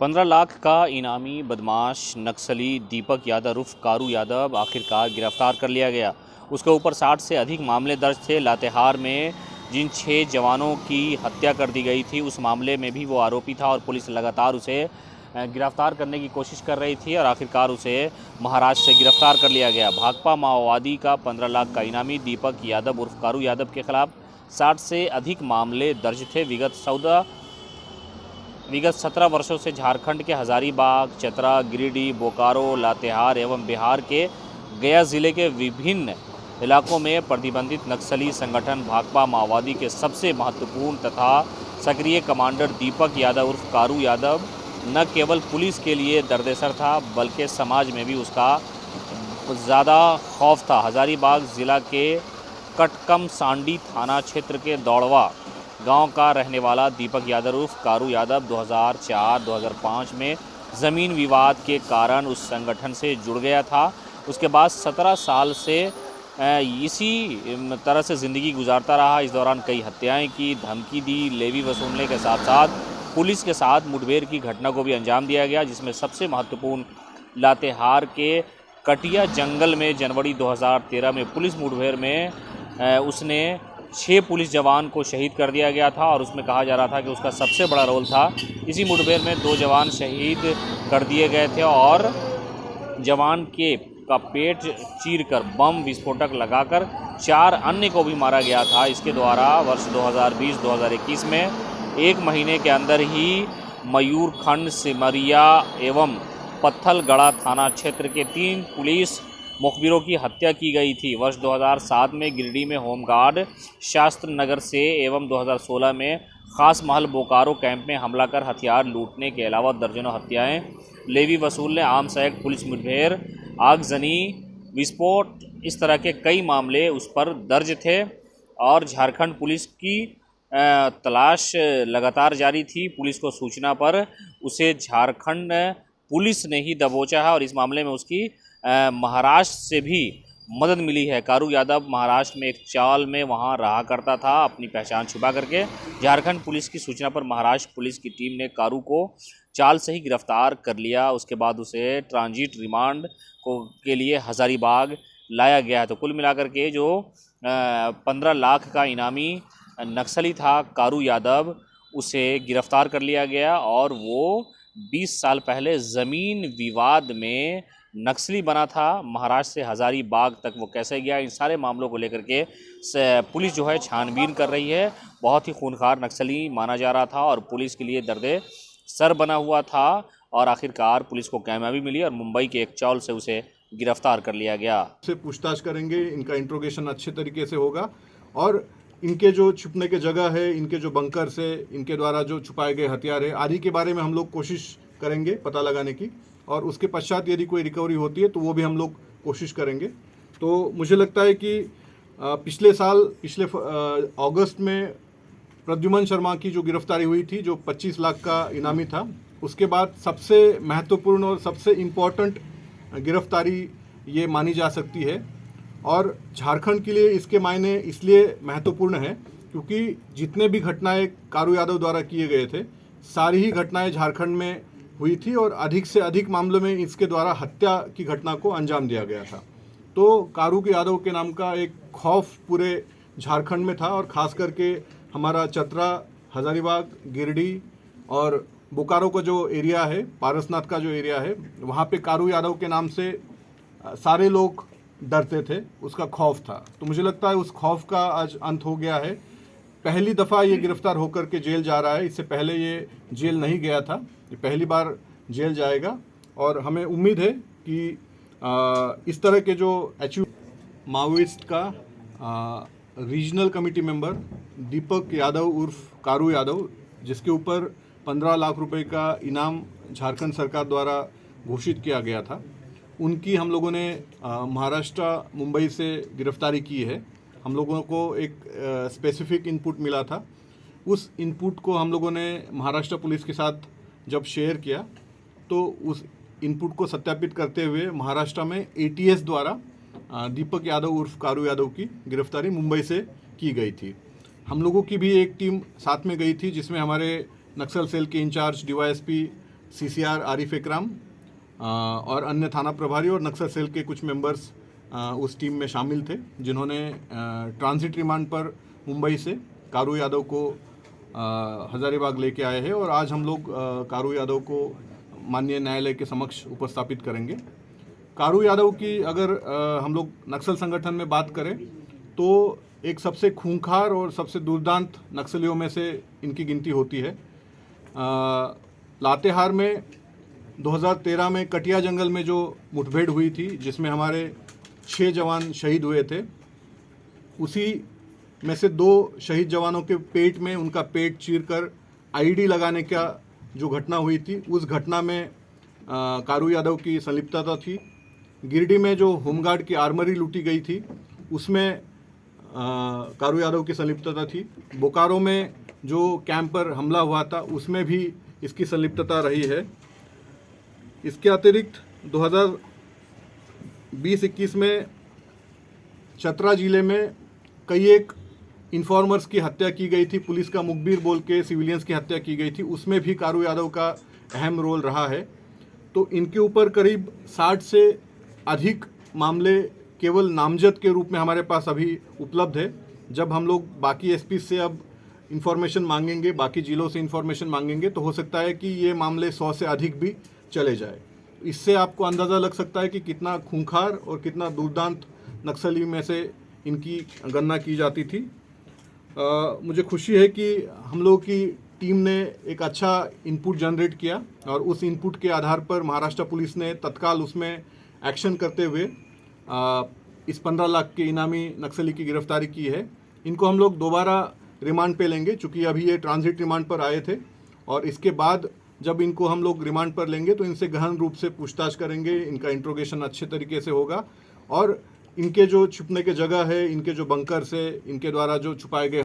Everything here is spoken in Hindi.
15 लाख का इनामी बदमाश नक्सली दीपक यादव उर्फ कारू यादव आखिरकार गिरफ्तार कर लिया गया। उसके ऊपर 60 से अधिक मामले दर्ज थे। लातेहार में जिन 6 जवानों की हत्या कर दी गई थी उस मामले में भी वो आरोपी था और पुलिस लगातार उसे गिरफ्तार करने की कोशिश कर रही थी और आखिरकार उसे महाराष्ट्र से गिरफ्तार कर लिया गया। भाकपा माओवादी का 15 लाख का इनामी दीपक यादव उर्फ कारू यादव के खिलाफ 60 से अधिक मामले दर्ज थे। विगत 17 वर्षों से झारखंड के हजारीबाग, चतरा, गिरिडीह, बोकारो, लातेहार एवं बिहार के गया जिले के विभिन्न इलाकों में प्रतिबंधित नक्सली संगठन भाकपा माओवादी के सबसे महत्वपूर्ण तथा सक्रिय कमांडर दीपक यादव उर्फ कारू यादव न केवल पुलिस के लिए दर्देसर था बल्कि समाज में भी उसका ज़्यादा खौफ था। हजारीबाग ज़िला के कटकमसांडी थाना क्षेत्र के दौड़वा गांव का रहने वाला दीपक यादव उर्फ कारू यादव 2004-2005 में ज़मीन विवाद के कारण उस संगठन से जुड़ गया था। उसके बाद 17 साल से इसी तरह से ज़िंदगी गुजारता रहा। इस दौरान कई हत्याएं की, धमकी दी, लेवी वसूलने के साथ साथ पुलिस के साथ मुठभेड़ की घटना को भी अंजाम दिया गया, जिसमें सबसे महत्वपूर्ण लातेहार के कटिया जंगल में जनवरी 2013 में पुलिस मुठभेड़ में उसने 6 पुलिस जवान को शहीद कर दिया गया था और उसमें कहा जा रहा था कि उसका सबसे बड़ा रोल था। इसी मुठभेड़ में 2 जवान शहीद कर दिए गए थे और जवान का पेट चीरकर बम विस्फोटक लगाकर 4 अन्य को भी मारा गया था। इसके द्वारा वर्ष 2020-2021 में 1 महीने के अंदर ही मयूरखंड, सिमरिया एवं पत्थलगढ़ा थाना क्षेत्र के 3 पुलिस मुखबिरों की हत्या की गई थी। वर्ष 2007 में गिरिडीह में होमगार्ड शास्त्र नगर से एवं 2016 में खास महल बोकारो कैंप में हमला कर हथियार लूटने के अलावा दर्जनों हत्याएं, लेवी वसूलने, आर्म्स एक्ट, पुलिस मुठभेड़, आगजनी, विस्फोट, इस तरह के कई मामले उस पर दर्ज थे और झारखंड पुलिस की तलाश लगातार जारी थी। पुलिस को सूचना पर उसे झारखंड पुलिस ने ही दबोचा है और इस मामले में उसकी महाराष्ट्र से भी मदद मिली है। कारू यादव महाराष्ट्र में एक चाल में वहां रहा करता था अपनी पहचान छुपा करके। झारखंड पुलिस की सूचना पर महाराष्ट्र पुलिस की टीम ने कारू को चाल से ही गिरफ्तार कर लिया। उसके बाद उसे ट्रांजिट रिमांड के लिए हजारीबाग लाया गया है। तो कुल मिलाकर के जो 15 लाख का इनामी नक्सली था कारू यादव, उसे गिरफ्तार कर लिया गया और वो 20 साल पहले ज़मीन विवाद में नक्सली बना था। महाराष्ट्र से हजारीबाग तक वो कैसे गया, इन सारे मामलों को लेकर के पुलिस जो है छानबीन कर रही है। बहुत ही खूंखार नक्सली माना जा रहा था और पुलिस के लिए दर्दे सर बना हुआ था और आखिरकार पुलिस को कामयाबी मिली और मुंबई के एक चाल से उसे गिरफ्तार कर लिया गया। से पूछताछ करेंगे, इनका इंट्रोगेशन अच्छे तरीके से होगा और इनके जो छुपने के जगह है, इनके जो बंकर से इनके द्वारा जो छुपाए गए हथियार है आदि के बारे में हम लोग कोशिश करेंगे पता लगाने की और उसके पश्चात यदि कोई रिकवरी होती है तो वो भी हम लोग कोशिश करेंगे। तो मुझे लगता है कि पिछले अगस्त में प्रद्युमन शर्मा की जो गिरफ्तारी हुई थी, जो 25 लाख का इनामी था, उसके बाद सबसे महत्वपूर्ण और सबसे इम्पोर्टेंट गिरफ्तारी ये मानी जा सकती है और झारखंड के लिए इसके मायने इसलिए महत्वपूर्ण है क्योंकि जितने भी घटनाएं कारू यादव द्वारा किए गए थे सारी ही घटनाएं झारखंड में हुई थी और अधिक से अधिक मामलों में इसके द्वारा हत्या की घटना को अंजाम दिया गया था। तो कारू के यादव के नाम का एक खौफ पूरे झारखंड में था और ख़ास करके हमारा चतरा, हजारीबाग, गिरिडीह और बोकारो का जो एरिया है, पारसनाथ का जो एरिया है, वहाँ पे कारू यादव के नाम से सारे लोग डरते थे, उसका खौफ था। तो मुझे लगता है उस खौफ का आज अंत हो गया है। पहली दफ़ा ये गिरफ्तार होकर के जेल जा रहा है, इससे पहले ये जेल नहीं गया था, ये पहली बार जेल जाएगा और हमें उम्मीद है कि इस तरह के जो माओइस्ट का regional committee member Deepak Yadav उर्फ कारू यादव, जिसके ऊपर 15 लाख रुपए का इनाम झारखंड सरकार द्वारा घोषित किया गया था, उनकी हम लोगों ने महाराष्ट्र मुंबई से गिरफ्तारी की है। हम लोगों को एक स्पेसिफिक इनपुट मिला था, उस इनपुट को हम लोगों ने महाराष्ट्र पुलिस के साथ जब शेयर किया तो उस इनपुट को सत्यापित करते हुए महाराष्ट्र में ATS द्वारा दीपक यादव उर्फ कारू यादव की गिरफ्तारी मुंबई से की गई थी। हम लोगों की भी एक टीम साथ में गई थी जिसमें हमारे नक्सल सेल के इंचार्ज DYSP सीसीआर आरिफ इकराम और अन्य थाना प्रभारी और नक्सल सेल के कुछ मेंबर्स उस टीम में शामिल थे, जिन्होंने ट्रांजिट रिमांड पर मुंबई से कारू यादव को हजारीबाग लेके आए हैं और आज हम लोग कारू यादव को माननीय न्यायालय के समक्ष उपस्थापित करेंगे। कारू यादव की अगर हम लोग नक्सल संगठन में बात करें तो एक सबसे खूंखार और सबसे दुर्दांत नक्सलियों में से इनकी गिनती होती है। लातेहार में 2013 में कटिया जंगल में जो मुठभेड़ हुई थी, जिसमें हमारे 6 जवान शहीद हुए थे, उसी में से 2 शहीद जवानों के पेट में उनका पेट चीरकर आईडी लगाने का जो घटना हुई थी, उस घटना में कारू यादव की संलिप्तता थी। गिरिडीह में जो होमगार्ड की आर्मरी लूटी गई थी, उसमें कारू यादव की संलिप्तता थी। बोकारो में जो कैंप पर हमला हुआ था, उसमें भी इसकी संलिप्तता रही है। इसके अतिरिक्त 2020-21 में चतरा जिले में कई एक इन्फॉर्मर्स की हत्या की गई थी, पुलिस का मुखबिर बोल के सिविलियंस की हत्या की गई थी, उसमें भी कारू यादव का अहम रोल रहा है। तो इनके ऊपर करीब 60 से अधिक मामले केवल नामजद के रूप में हमारे पास अभी उपलब्ध है। जब हम लोग बाकी एसपी से अब इंफॉर्मेशन मांगेंगे, बाकी जिलों से इंफॉर्मेशन मांगेंगे, तो हो सकता है कि ये मामले 100 से अधिक भी चले जाए। इससे आपको अंदाज़ा लग सकता है कि कितना खूंखार और कितना दुर्दांत नक्सली में से इनकी गणना की जाती थी। मुझे खुशी है कि हम लोगों की टीम ने एक अच्छा इनपुट जनरेट किया और उस इनपुट के आधार पर महाराष्ट्र पुलिस ने तत्काल उसमें एक्शन करते हुए इस 15 लाख के इनामी नक्सली की गिरफ्तारी की है। इनको हम लोग दोबारा रिमांड पे लेंगे, चूँकि अभी ये ट्रांजिट रिमांड पर आए थे, और इसके बाद जब इनको हम लोग रिमांड पर लेंगे तो इनसे गहन रूप से पूछताछ करेंगे, इनका इंट्रोगेशन अच्छे तरीके से होगा और इनके जो छुपने के जगह है, इनके जो बंकर्स है, इनके द्वारा जो छुपाए गए